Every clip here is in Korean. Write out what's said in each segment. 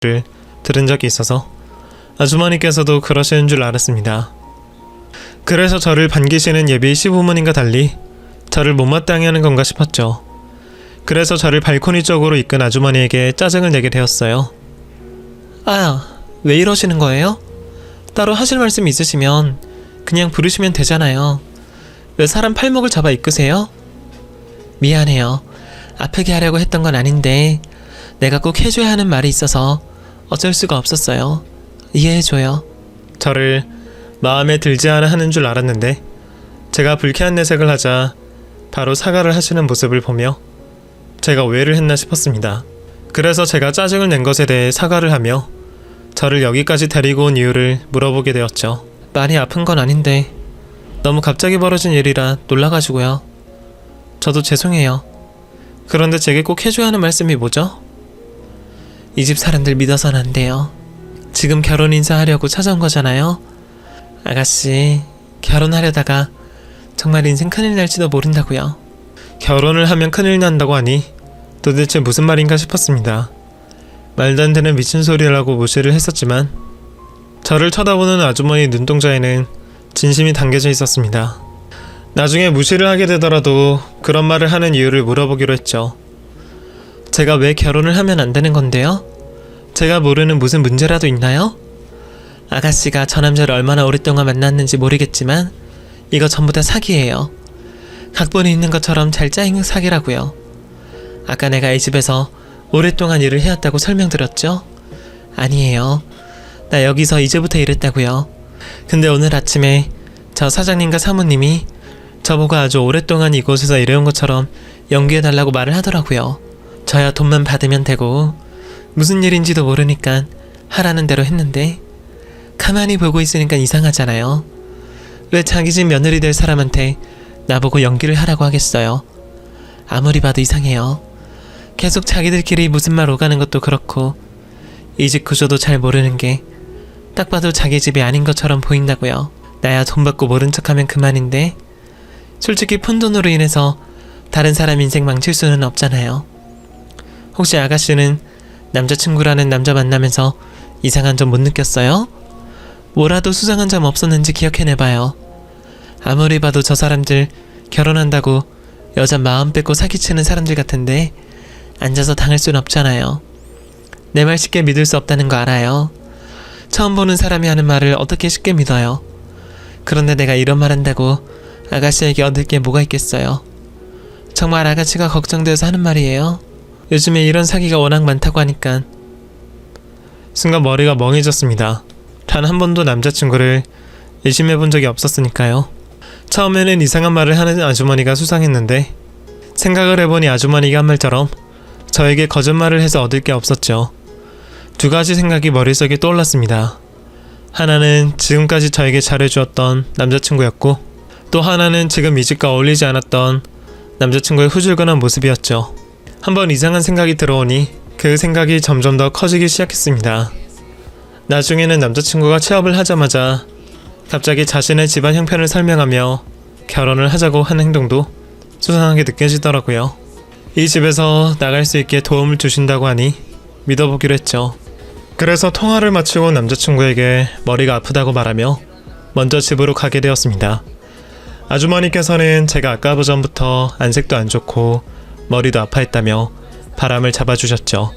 를 들은 적이 있어서 아주머니께서도 그러시는 줄 알았습니다. 그래서 저를 반기시는 예비 시부모님과 달리 저를 못마땅해 하는 건가 싶었죠. 그래서 저를 발코니 쪽으로 이끈 아주머니에게 짜증을 내게 되었어요. 왜 이러시는 거예요? 따로 하실 말씀 있으시면 그냥 부르시면 되잖아요. 왜 사람 팔목을 잡아 이끄세요? 미안해요. 아프게 하려고 했던 건 아닌데 내가 꼭 해줘야 하는 말이 있어서 어쩔 수가 없었어요. 이해해줘요. 저를 마음에 들지 않아 하는 줄 알았는데 제가 불쾌한 내색을 하자 바로 사과를 하시는 모습을 보며 제가 오해를 했나 싶었습니다. 그래서 제가 짜증을 낸 것에 대해 사과를 하며 저를 여기까지 데리고 온 이유를 물어보게 되었죠. 많이 아픈 건 아닌데 너무 갑자기 벌어진 일이라 놀라가지고요. 저도 죄송해요. 그런데 제게 꼭 해줘야 하는 말씀이 뭐죠? 이 집 사람들 믿어서는 안 돼요. 지금 결혼 인사하려고 찾아온 거잖아요. 아가씨, 결혼하려다가 정말 인생 큰일 날지도 모른다고요. 결혼을 하면 큰일 난다고 하니 도대체 무슨 말인가 싶었습니다. 말도 안 되는 미친 소리라고 무시를 했었지만 저를 쳐다보는 아주머니 눈동자에는 진심이 담겨져 있었습니다. 나중에 무시를 하게 되더라도 그런 말을 하는 이유를 물어보기로 했죠. 제가 왜 결혼을 하면 안 되는 건데요? 제가 모르는 무슨 문제라도 있나요? 아가씨가 저 남자를 얼마나 오랫동안 만났는지 모르겠지만 이거 전부 다 사기예요. 각본이 있는 것처럼 잘 짜인 사기라고요. 아까 내가 이 집에서 오랫동안 일을 해왔다고 설명드렸죠? 아니에요. 나 여기서 이제부터 일했다고요. 근데 오늘 아침에 저 사장님과 사모님이 저보고 아주 오랫동안 이곳에서 일해온 것처럼 연기해달라고 말을 하더라고요. 저야 돈만 받으면 되고 무슨 일인지도 모르니까 하라는 대로 했는데 가만히 보고 있으니까 이상하잖아요. 왜 자기 집 며느리 될 사람한테 나보고 연기를 하라고 하겠어요. 아무리 봐도 이상해요. 계속 자기들끼리 무슨 말 오가는 것도 그렇고 이 집 구조도 잘 모르는 게 딱 봐도 자기 집이 아닌 것처럼 보인다고요. 나야 돈 받고 모른 척하면 그만인데 솔직히 푼돈으로 인해서 다른 사람 인생 망칠 수는 없잖아요. 혹시 아가씨는 남자친구라는 남자 만나면서 이상한 점 못 느꼈어요? 뭐라도 수상한 점 없었는지 기억해내봐요. 아무리 봐도 저 사람들 결혼한다고 여자 마음 뺏고 사기치는 사람들 같은데 앉아서 당할 순 없잖아요. 내 말 쉽게 믿을 수 없다는 거 알아요. 처음 보는 사람이 하는 말을 어떻게 쉽게 믿어요. 그런데 내가 이런 말 한다고 아가씨에게 얻을 게 뭐가 있겠어요. 정말 아가씨가 걱정돼서 하는 말이에요. 요즘에 이런 사기가 워낙 많다고 하니까. 순간 머리가 멍해졌습니다. 단 한 번도 남자친구를 의심해본 적이 없었으니까요. 처음에는 이상한 말을 하는 아주머니가 수상했는데 생각을 해보니 아주머니가 한 말처럼 저에게 거짓말을 해서 얻을 게 없었죠. 두 가지 생각이 머릿속에 떠올랐습니다. 하나는 지금까지 저에게 잘해주었던 남자친구였고 또 하나는 지금 이 집과 어울리지 않았던 남자친구의 후줄근한 모습이었죠. 한번 이상한 생각이 들어오니 그 생각이 점점 더 커지기 시작했습니다. 나중에는 남자친구가 취업을 하자마자 갑자기 자신의 집안 형편을 설명하며 결혼을 하자고 하는 행동도 수상하게 느껴지더라고요. 이 집에서 나갈 수 있게 도움을 주신다고 하니 믿어보기로 했죠. 그래서 통화를 마치고 남자친구에게 머리가 아프다고 말하며 먼저 집으로 가게 되었습니다. 아주머니께서는 제가 아까 전부터 안색도 안 좋고 머리도 아파했다며 바람을 잡아주셨죠.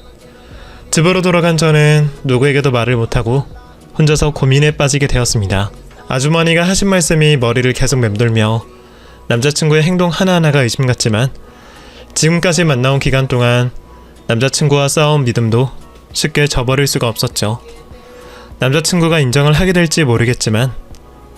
집으로 돌아간 저는 누구에게도 말을 못하고 혼자서 고민에 빠지게 되었습니다. 아주머니가 하신 말씀이 머리를 계속 맴돌며 남자친구의 행동 하나하나가 의심 같지만 지금까지 만나온 기간 동안 남자친구와 쌓아온 믿음도 쉽게 저버릴 수가 없었죠. 남자친구가 인정을 하게 될지 모르겠지만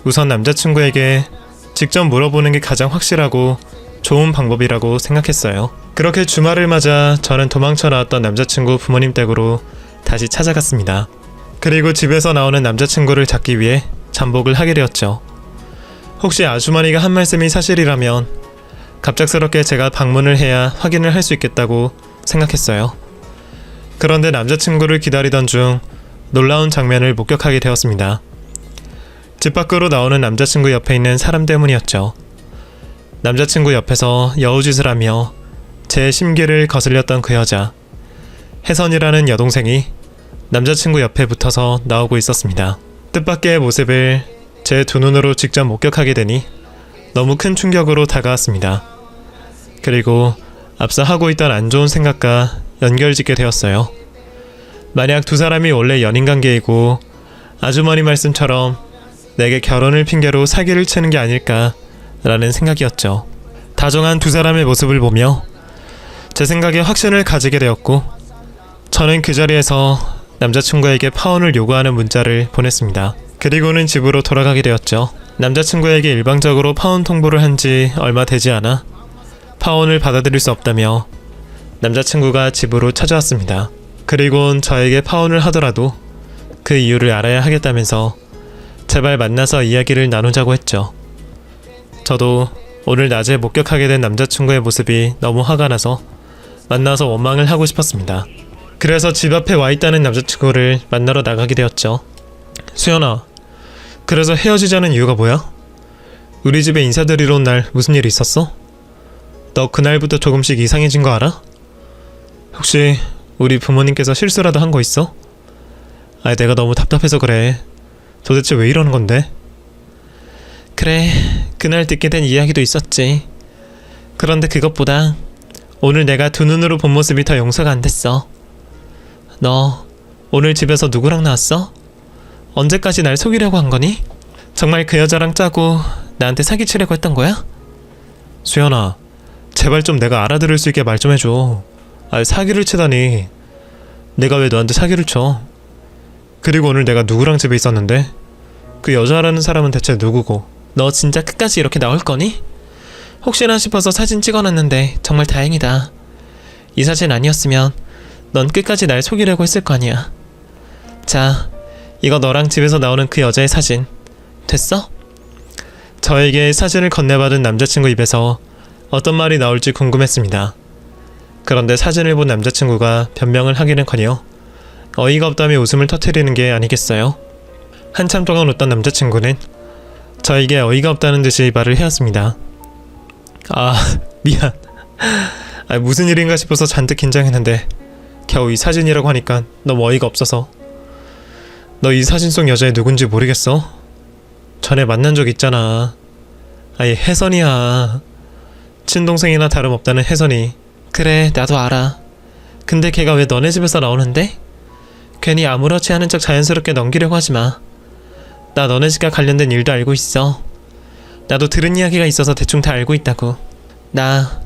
우선 남자친구에게 직접 물어보는 게 가장 확실하고 좋은 방법이라고 생각했어요. 그렇게 주말을 맞아 저는 도망쳐 나왔던 남자친구 부모님 댁으로 다시 찾아갔습니다. 그리고 집에서 나오는 남자친구를 잡기 위해 잠복을 하게 되었죠. 혹시 아주머니가 한 말씀이 사실이라면 갑작스럽게 제가 방문을 해야 확인을 할 수 있겠다고 생각했어요. 그런데 남자친구를 기다리던 중 놀라운 장면을 목격하게 되었습니다. 집 밖으로 나오는 남자친구 옆에 있는 사람 때문이었죠. 남자친구 옆에서 여우짓을 하며 제 심기를 거슬렸던 그 여자, 혜선이라는 여동생이 남자친구 옆에 붙어서 나오고 있었습니다. 뜻밖의 모습을 제 두 눈으로 직접 목격하게 되니 너무 큰 충격으로 다가왔습니다. 그리고 앞서 하고 있던 안 좋은 생각과 연결짓게 되었어요. 만약 두 사람이 원래 연인관계이고 아주머니 말씀처럼 내게 결혼을 핑계로 사기를 치는 게 아닐까라는 생각이었죠. 다정한 두 사람의 모습을 보며 제 생각에 확신을 가지게 되었고, 저는 그 자리에서 남자친구에게 파혼을 요구하는 문자를 보냈습니다. 그리고는 집으로 돌아가게 되었죠. 남자친구에게 일방적으로 파혼 통보를 한 지 얼마 되지 않아 파혼을 받아들일 수 없다며 남자친구가 집으로 찾아왔습니다. 그리고는 저에게 파혼을 하더라도 그 이유를 알아야 하겠다면서 제발 만나서 이야기를 나누자고 했죠. 저도 오늘 낮에 목격하게 된 남자친구의 모습이 너무 화가 나서 만나서 원망을 하고 싶었습니다. 그래서 집 앞에 와 있다는 남자친구를 만나러 나가게 되었죠. 수연아, 그래서 헤어지자는 이유가 뭐야? 우리 집에 인사드리러 온 날 무슨 일 있었어? 너 그날부터 조금씩 이상해진 거 알아? 혹시 우리 부모님께서 실수라도 한 거 있어? 아니, 내가 너무 답답해서 그래. 도대체 왜 이러는 건데? 그래, 그날 듣게 된 이야기도 있었지. 그런데 그것보다 오늘 내가 두 눈으로 본 모습이 더 용서가 안 됐어. 너 오늘 집에서 누구랑 나왔어? 언제까지 날 속이려고 한 거니? 정말 그 여자랑 짜고 나한테 사기치려고 했던 거야? 수연아, 제발 좀 내가 알아들을 수 있게 말 좀 해줘. 사기를 치다니. 내가 왜 너한테 사기를 쳐? 그리고 오늘 내가 누구랑 집에 있었는데? 그 여자라는 사람은 대체 누구고? 너 진짜 끝까지 이렇게 나올 거니? 혹시나 싶어서 사진 찍어놨는데 정말 다행이다. 이 사진 아니었으면 넌 끝까지 날 속이려고 했을 거 아니야. 자, 이거 너랑 집에서 나오는 그 여자의 사진. 됐어? 저에게 사진을 건네받은 남자친구 입에서 어떤 말이 나올지 궁금했습니다. 그런데 사진을 본 남자친구가 변명을 하기는커녕 어이가 없다며 웃음을 터뜨리는 게 아니겠어요? 한참 동안 웃던 남자친구는 저에게 어이가 없다는 듯이 말을 해왔습니다. 미안. 무슨 일인가 싶어서 잔뜩 긴장했는데 겨우 이 사진이라고 하니까 너무 어이가 없어서. 너 이 사진 속 여자애 누군지 모르겠어? 전에 만난 적 있잖아. 혜선이야. 친동생이나 다름없다는 혜선이. 그래, 나도 알아. 근데 걔가 왜 너네 집에서 나오는데? 괜히 아무렇지 않은 척 자연스럽게 넘기려고 하지마. 나 너네 집과 관련된 일도 알고 있어. 나도 들은 이야기가 있어서 대충 다 알고 있다고. 나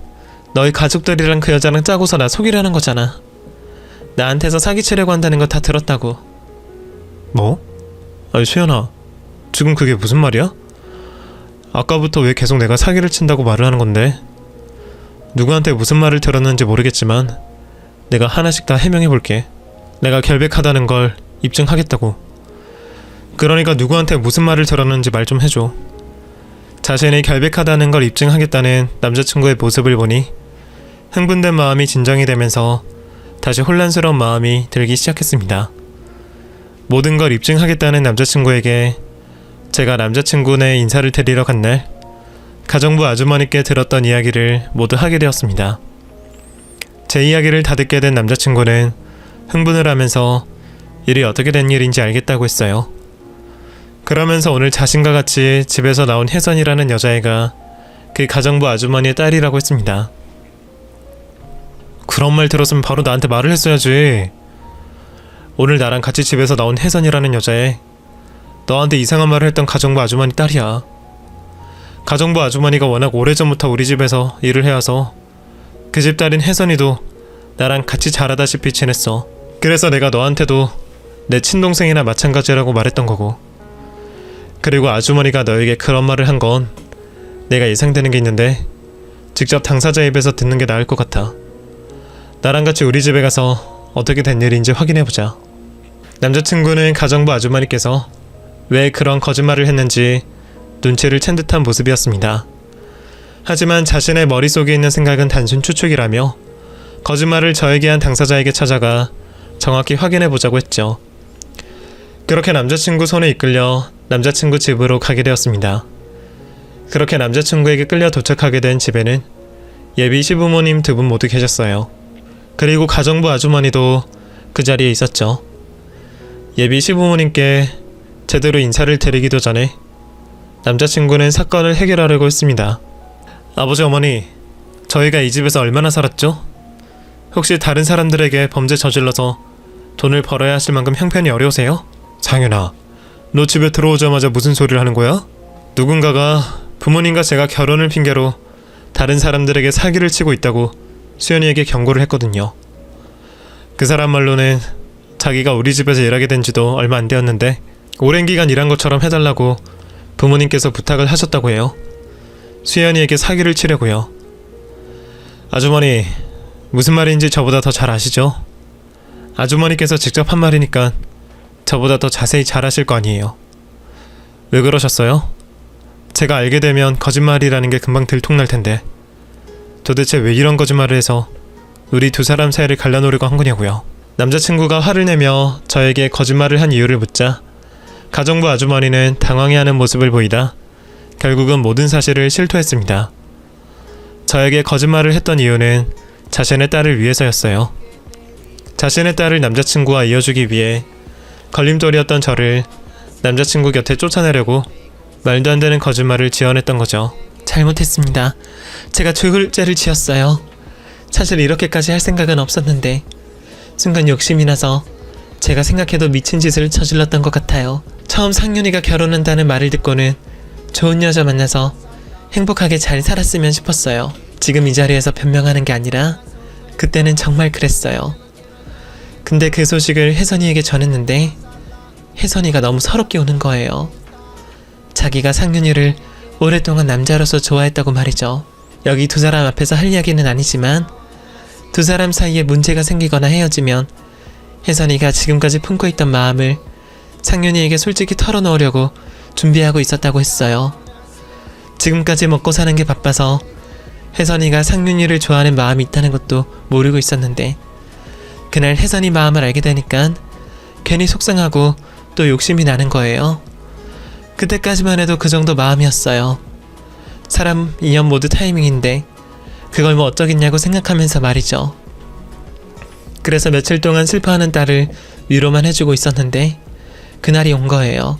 너희 가족들이랑 그 여자랑 짜고서 나 속이려는 거잖아. 나한테서 사기치려고 한다는 거 다 들었다고. 뭐? 수연아, 지금 그게 무슨 말이야? 아까부터 왜 계속 내가 사기를 친다고 말을 하는 건데? 누구한테 무슨 말을 들었는지 모르겠지만 내가 하나씩 다 해명해볼게. 내가 결백하다는 걸 입증하겠다고. 그러니까 누구한테 무슨 말을 들었는지 말 좀 해줘. 자신이 결백하다는 걸 입증하겠다는 남자친구의 모습을 보니 흥분된 마음이 진정이 되면서 다시 혼란스러운 마음이 들기 시작했습니다. 모든 걸 입증하겠다는 남자친구에게 제가 남자친구네 인사를 드리러 간 날 가정부 아주머니께 들었던 이야기를 모두 하게 되었습니다. 제 이야기를 다 듣게 된 남자친구는 흥분을 하면서 일이 어떻게 된 일인지 알겠다고 했어요. 그러면서 오늘 자신과 같이 집에서 나온 혜선이라는 여자애가 그 가정부 아주머니의 딸이라고 했습니다. 그런 말 들었으면 바로 나한테 말을 했어야지. 오늘 나랑 같이 집에서 나온 혜선이라는 여자애, 너한테 이상한 말을 했던 가정부 아주머니 딸이야. 가정부 아주머니가 워낙 오래전부터 우리 집에서 일을 해와서 그 집 딸인 혜선이도 나랑 같이 자라다시피 지냈어. 그래서 내가 너한테도 내 친동생이나 마찬가지라고 말했던 거고. 그리고 아주머니가 너에게 그런 말을 한 건 내가 예상되는 게 있는데 직접 당사자 입에서 듣는 게 나을 것 같아. 나랑 같이 우리 집에 가서 어떻게 된 일인지 확인해보자. 남자친구는 가정부 아주머니께서 왜 그런 거짓말을 했는지 눈치를 챈 듯한 모습이었습니다. 하지만 자신의 머릿속에 있는 생각은 단순 추측이라며 거짓말을 저에게 한 당사자에게 찾아가 정확히 확인해보자고 했죠. 그렇게 남자친구 손에 이끌려 남자친구 집으로 가게 되었습니다. 그렇게 남자친구에게 끌려 도착하게 된 집에는 예비 시부모님 두 분 모두 계셨어요. 그리고 가정부 아주머니도 그 자리에 있었죠. 예비 시부모님께 제대로 인사를 드리기도 전에 남자친구는 사건을 해결하려고 했습니다. 아버지, 어머니, 저희가 이 집에서 얼마나 살았죠? 혹시 다른 사람들에게 범죄 저질러서 돈을 벌어야 하실 만큼 형편이 어려우세요? 장윤아, 너 집에 들어오자마자 무슨 소리를 하는 거야? 누군가가 부모님과 제가 결혼을 핑계로 다른 사람들에게 사기를 치고 있다고 수연이에게 경고를 했거든요. 그 사람 말로는 자기가 우리 집에서 일하게 된 지도 얼마 안 되었는데 오랜 기간 일한 것처럼 해달라고 부모님께서 부탁을 하셨다고 해요. 수연이에게 사기를 치려고요. 아주머니, 무슨 말인지 저보다 더 잘 아시죠? 아주머니께서 직접 한 말이니까 저보다 더 자세히 잘 아실 거 아니에요. 왜 그러셨어요? 제가 알게 되면 거짓말이라는 게 금방 들통날 텐데 도대체 왜 이런 거짓말을 해서 우리 두 사람 사이를 갈라놓으려고 한 거냐고요. 남자친구가 화를 내며 저에게 거짓말을 한 이유를 묻자 가정부 아주머니는 당황해하는 모습을 보이다 결국은 모든 사실을 실토했습니다. 저에게 거짓말을 했던 이유는 자신의 딸을 위해서였어요. 자신의 딸을 남자친구와 이어주기 위해 걸림돌이었던 저를 남자친구 곁에 쫓아내려고 말도 안 되는 거짓말을 지어냈던 거죠. 잘못했습니다. 제가 죄를 지었어요. 사실 이렇게까지 할 생각은 없었는데 순간 욕심이 나서 제가 생각해도 미친 짓을 저질렀던 것 같아요. 처음 상윤이가 결혼한다는 말을 듣고는 좋은 여자 만나서 행복하게 잘 살았으면 싶었어요. 지금 이 자리에서 변명하는 게 아니라 그때는 정말 그랬어요. 근데 그 소식을 혜선이에게 전했는데 혜선이가 너무 서럽게 우는 거예요. 자기가 상윤이를 오랫동안 남자로서 좋아했다고 말이죠. 여기 두 사람 앞에서 할 이야기는 아니지만 두 사람 사이에 문제가 생기거나 헤어지면 혜선이가 지금까지 품고 있던 마음을 상윤이에게 솔직히 털어놓으려고 준비하고 있었다고 했어요. 지금까지 먹고 사는 게 바빠서 혜선이가 상윤이를 좋아하는 마음이 있다는 것도 모르고 있었는데 그날 혜선이 마음을 알게 되니까 괜히 속상하고 또 욕심이 나는 거예요. 그때까지만 해도 그 정도 마음이었어요. 사람 인연 모두 타이밍인데 그걸 뭐 어쩌겠냐고 생각하면서 말이죠. 그래서 며칠 동안 슬퍼하는 딸을 위로만 해주고 있었는데 그날이 온 거예요.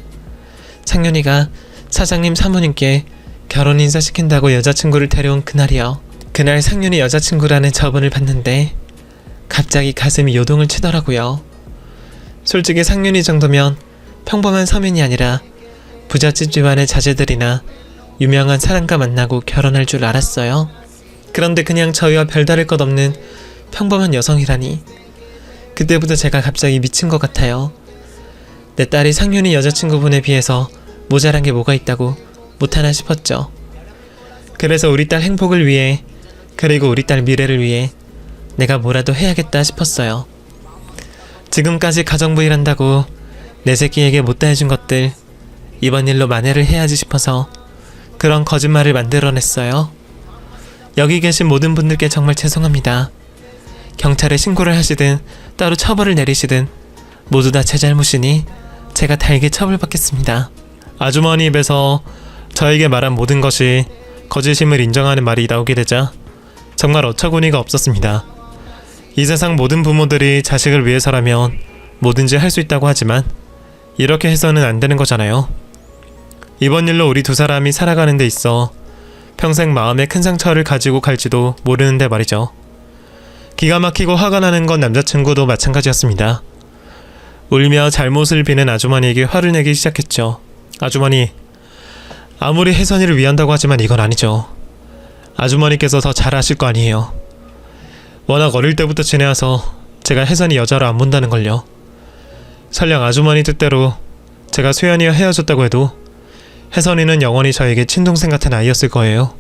상윤이가 사장님 사모님께 결혼 인사시킨다고 여자친구를 데려온 그날이요. 그날 상윤이 여자친구라는 저분을 봤는데 갑자기 가슴이 요동을 치더라고요. 솔직히 상윤이 정도면 평범한 서민이 아니라 부잣집 집안의 자제들이나 유명한 사람과 만나고 결혼할 줄 알았어요. 그런데 그냥 저희와 별다를 것 없는 평범한 여성이라니. 그때부터 제가 갑자기 미친 것 같아요. 내 딸이 상윤이 여자친구분에 비해서 모자란 게 뭐가 있다고 못하나 싶었죠. 그래서 우리 딸 행복을 위해 그리고 우리 딸 미래를 위해 내가 뭐라도 해야겠다 싶었어요. 지금까지 가정부 일한다고 내 새끼에게 못다 해준 것들 이번 일로 만회를 해야지 싶어서 그런 거짓말을 만들어냈어요. 여기 계신 모든 분들께 정말 죄송합니다. 경찰에 신고를 하시든 따로 처벌을 내리시든 모두 다 제 잘못이니 제가 달게 처벌받겠습니다. 아주머니 입에서 저에게 말한 모든 것이 거짓임을 인정하는 말이 나오게 되자 정말 어처구니가 없었습니다. 이 세상 모든 부모들이 자식을 위해서라면 뭐든지 할 수 있다고 하지만 이렇게 해서는 안 되는 거잖아요. 이번 일로 우리 두 사람이 살아가는 데 있어 평생 마음에 큰 상처를 가지고 갈지도 모르는데 말이죠. 기가 막히고 화가 나는 건 남자친구도 마찬가지였습니다. 울며 잘못을 비는 아주머니에게 화를 내기 시작했죠. 아주머니, 아무리 혜선이를 위한다고 하지만 이건 아니죠. 아주머니께서 더 잘 아실 거 아니에요. 워낙 어릴 때부터 지내와서 제가 혜선이 여자로 안 본다는걸요. 설령 아주머니 뜻대로 제가 수연이와 헤어졌다고 해도 혜선이는 영원히 저에게 친동생 같은 아이였을 거예요.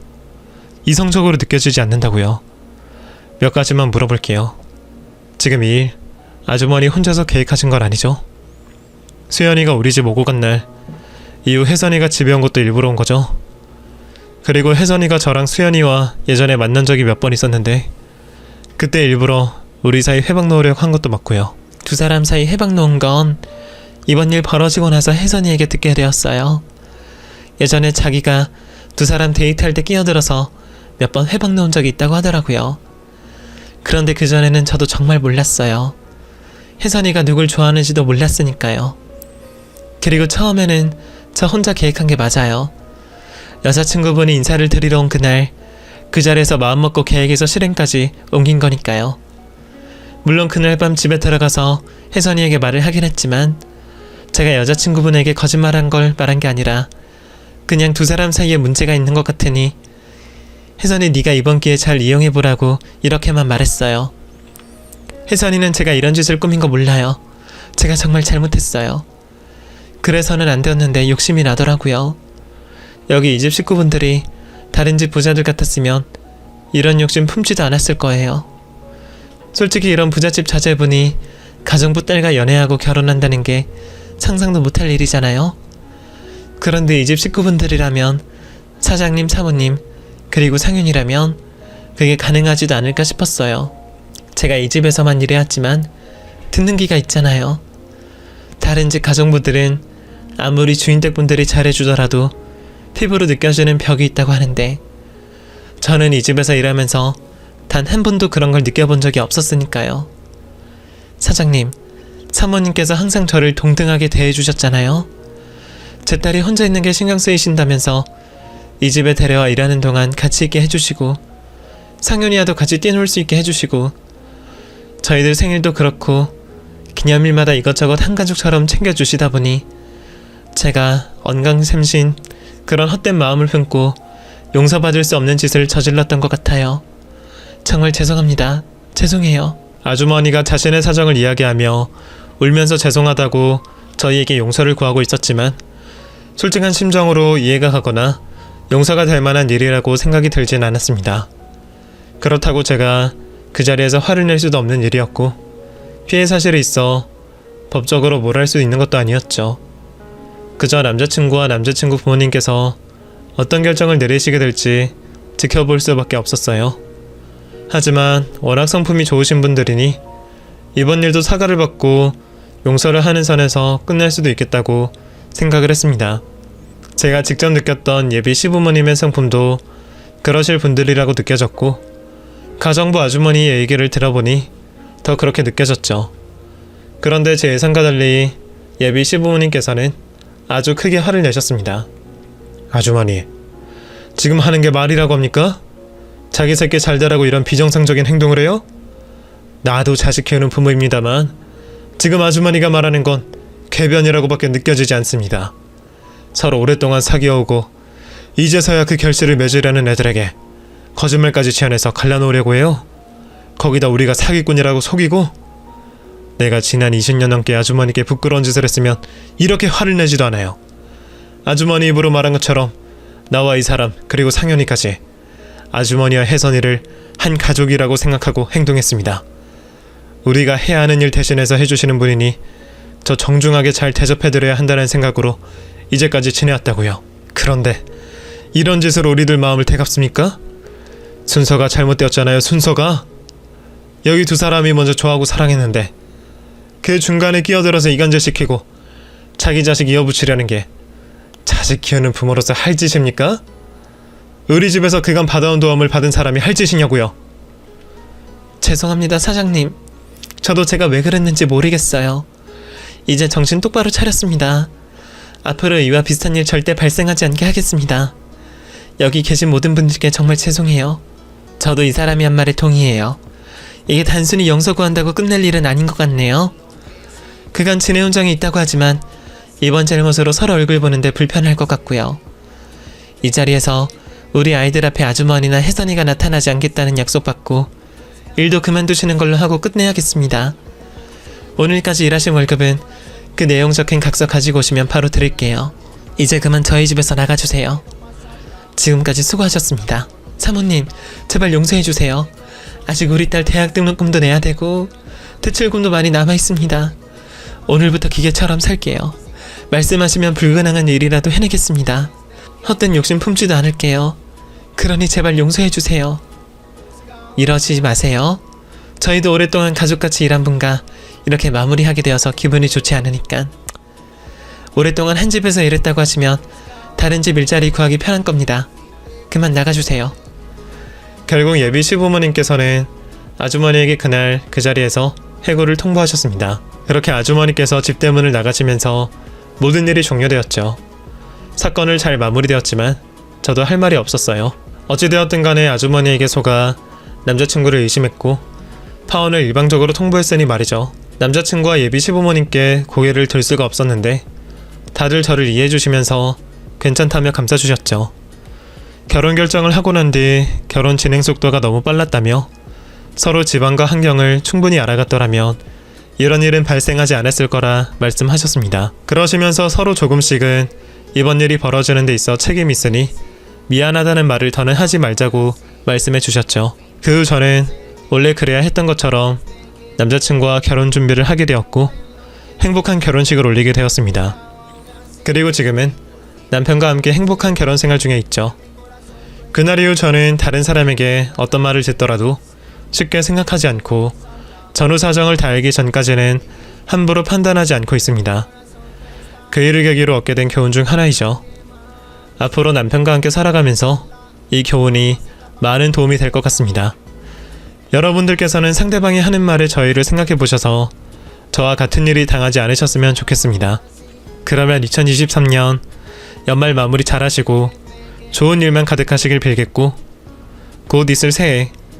이성적으로 느껴지지 않는다고요. 몇 가지만 물어볼게요. 지금 이 일 아주머니 혼자서 계획하신 건 아니죠? 수연이가 우리 집 오고 간 날 이후 혜선이가 집에 온 것도 일부러 온 거죠? 그리고 혜선이가 저랑 수연이와 예전에 만난 적이 몇 번 있었는데 그때 일부러 우리 사이 회박 놓으려고 한 것도 맞고요. 두 사람 사이 회박 놓은 건 이번 일 벌어지고 나서 혜선이에게 듣게 되었어요. 예전에 자기가 두 사람 데이트할 때 끼어들어서 몇 번 회박 놓은 적이 있다고 하더라고요. 그런데 그전에는 저도 정말 몰랐어요. 혜선이가 누굴 좋아하는지도 몰랐으니까요. 그리고 처음에는 저 혼자 계획한 게 맞아요. 여자친구분이 인사를 드리러 온 그날 그 자리에서 마음먹고 계획에서 실행까지 옮긴 거니까요. 물론 그날 밤 집에 들어가서 혜선이에게 말을 하긴 했지만 제가 여자친구분에게 거짓말한 걸 말한 게 아니라 그냥 두 사람 사이에 문제가 있는 것 같으니 혜선이 네가 이번 기회 잘 이용해보라고 이렇게만 말했어요. 혜선이는 제가 이런 짓을 꾸민 거 몰라요. 제가 정말 잘못했어요. 그래서는 안 되었는데 욕심이 나더라고요. 여기 이 집 식구분들이 다른 집 부자들 같았으면 이런 욕심 품지도 않았을 거예요. 솔직히 이런 부잣집 자제분이 가정부 딸과 연애하고 결혼한다는 게 상상도 못할 일이잖아요. 그런데 이 집 식구분들이라면 사장님, 사모님, 그리고 상윤이라면 그게 가능하지도 않을까 싶었어요. 제가 이 집에서만 일해왔지만 듣는 귀가 있잖아요. 다른 집 가정부들은 아무리 주인댁분들이 잘해주더라도 피부로 느껴지는 벽이 있다고 하는데 저는 이 집에서 일하면서 단 한 번도 그런 걸 느껴본 적이 없었으니까요. 사장님, 사모님께서 항상 저를 동등하게 대해주셨잖아요. 제 딸이 혼자 있는 게 신경 쓰이신다면서 이 집에 데려와 일하는 동안 같이 있게 해주시고 상윤이와도 같이 뛰놀 수 있게 해주시고 저희들 생일도 그렇고 기념일마다 이것저것 한 가족처럼 챙겨주시다 보니 제가 언강샘신 그런 헛된 마음을 품고 용서받을 수 없는 짓을 저질렀던 것 같아요. 정말 죄송합니다. 죄송해요. 아주머니가 자신의 사정을 이야기하며 울면서 죄송하다고 저희에게 용서를 구하고 있었지만 솔직한 심정으로 이해가 가거나 용서가 될 만한 일이라고 생각이 들진 않았습니다. 그렇다고 제가 그 자리에서 화를 낼 수도 없는 일이었고 피해 사실이 있어 법적으로 뭘 할 수 있는 것도 아니었죠. 그저 남자친구와 남자친구 부모님께서 어떤 결정을 내리시게 될지 지켜볼 수밖에 없었어요. 하지만 워낙 성품이 좋으신 분들이니 이번 일도 사과를 받고 용서를 하는 선에서 끝날 수도 있겠다고 생각을 했습니다. 제가 직접 느꼈던 예비 시부모님의 성품도 그러실 분들이라고 느껴졌고 가정부 아주머니의 얘기를 들어보니 더 그렇게 느껴졌죠. 그런데 제 예상과 달리 예비 시부모님께서는 아주 크게 화를 내셨습니다. 아주머니, 지금 하는 게 말이라고 합니까? 자기 새끼 잘 되라고 이런 비정상적인 행동을 해요? 나도 자식 키우는 부모입니다만 지금 아주머니가 말하는 건 궤변이라고밖에 느껴지지 않습니다. 서로 오랫동안 사귀어오고 이제서야 그 결실을 맺으려는 애들에게 거짓말까지 지어내서 갈라놓으려고 해요? 거기다 우리가 사기꾼이라고 속이고 내가 지난 20년 넘게 아주머니께 부끄러운 짓을 했으면 이렇게 화를 내지도 않아요. 아주머니 입으로 말한 것처럼 나와 이 사람 그리고 상현이까지 아주머니와 혜선이를 한 가족이라고 생각하고 행동했습니다. 우리가 해야 하는 일 대신해서 해주시는 분이니 저 정중하게 잘 대접해드려야 한다는 생각으로 이제까지 지내왔다고요. 그런데 이런 짓으로 우리들 마음을 되갚습니까? 순서가 잘못되었잖아요. 순서가. 여기 두 사람이 먼저 좋아하고 사랑했는데 그 중간에 끼어들어서 이간질시키고 자기 자식 이어붙이려는 게 자식 키우는 부모로서 할 짓입니까? 우리 집에서 그간 받아온 도움을 받은 사람이 할 짓이냐고요. 죄송합니다, 사장님. 저도 제가 왜 그랬는지 모르겠어요. 이제 정신 똑바로 차렸습니다. 앞으로 이와 비슷한 일 절대 발생하지 않게 하겠습니다. 여기 계신 모든 분들께 정말 죄송해요. 저도 이 사람이 한 말에 동의해요. 이게 단순히 용서 구한다고 끝낼 일은 아닌 것 같네요. 그간 지내온 적이 있다고 하지만 이번 잘못으로 서로 얼굴 보는데 불편할 것 같고요. 이 자리에서 우리 아이들 앞에 아주머니나 혜선이가 나타나지 않겠다는 약속받고 일도 그만두시는 걸로 하고 끝내야겠습니다. 오늘까지 일하신 월급은 그 내용 적힌 각서 가지고 오시면 바로 드릴게요. 이제 그만 저희 집에서 나가주세요. 지금까지 수고하셨습니다. 사모님, 제발 용서해주세요. 아직 우리 딸 대학 등록금도 내야 되고 대출금도 많이 남아있습니다. 오늘부터 기계처럼 살게요. 말씀하시면 불가능한 일이라도 해내겠습니다. 헛된 욕심 품지도 않을게요. 그러니 제발 용서해주세요. 이러지 마세요. 저희도 오랫동안 가족같이 일한 분과 이렇게 마무리하게 되어서 기분이 좋지 않으니까. 오랫동안 한 집에서 일했다고 하시면 다른 집 일자리 구하기 편한 겁니다. 그만 나가주세요. 결국 예비 시부모님께서는 아주머니에게 그날 그 자리에서 해고를 통보하셨습니다. 그렇게 아주머니께서 집 대문을 나가시면서 모든 일이 종료되었죠. 사건을 잘 마무리되었지만 저도 할 말이 없었어요. 어찌되었든 간에 아주머니에게 속아 남자친구를 의심했고 파혼을 일방적으로 통보했으니 말이죠. 남자친구와 예비 시부모님께 고개를 들 수가 없었는데 다들 저를 이해해주시면서 괜찮다며 감싸주셨죠. 결혼 결정을 하고 난 뒤 결혼 진행 속도가 너무 빨랐다며 서로 집안과 환경을 충분히 알아갔더라면 이런 일은 발생하지 않았을 거라 말씀하셨습니다. 그러시면서 서로 조금씩은 이번 일이 벌어지는 데 있어 책임이 있으니 미안하다는 말을 더는 하지 말자고 말씀해 주셨죠. 그 후 저는 원래 그래야 했던 것처럼 남자친구와 결혼 준비를 하게 되었고 행복한 결혼식을 올리게 되었습니다. 그리고 지금은 남편과 함께 행복한 결혼 생활 중에 있죠. 그날 이후 저는 다른 사람에게 어떤 말을 듣더라도 쉽게 생각하지 않고 전후 사정을 다 알기 전까지는 함부로 판단하지 않고 있습니다. 그 일을 계기로 얻게 된 교훈 중 하나이죠. 앞으로 남편과 함께 살아가면서 이 교훈이 많은 도움이 될 것 같습니다. 여러분들께서는 상대방이 하는 말에 저희를 생각해 보셔서 저와 같은 일이 당하지 않으셨으면 좋겠습니다. 그러면 2023년 연말 마무리 잘 하시고 좋은 일만 가득하시길 빌겠고 곧 있을 새해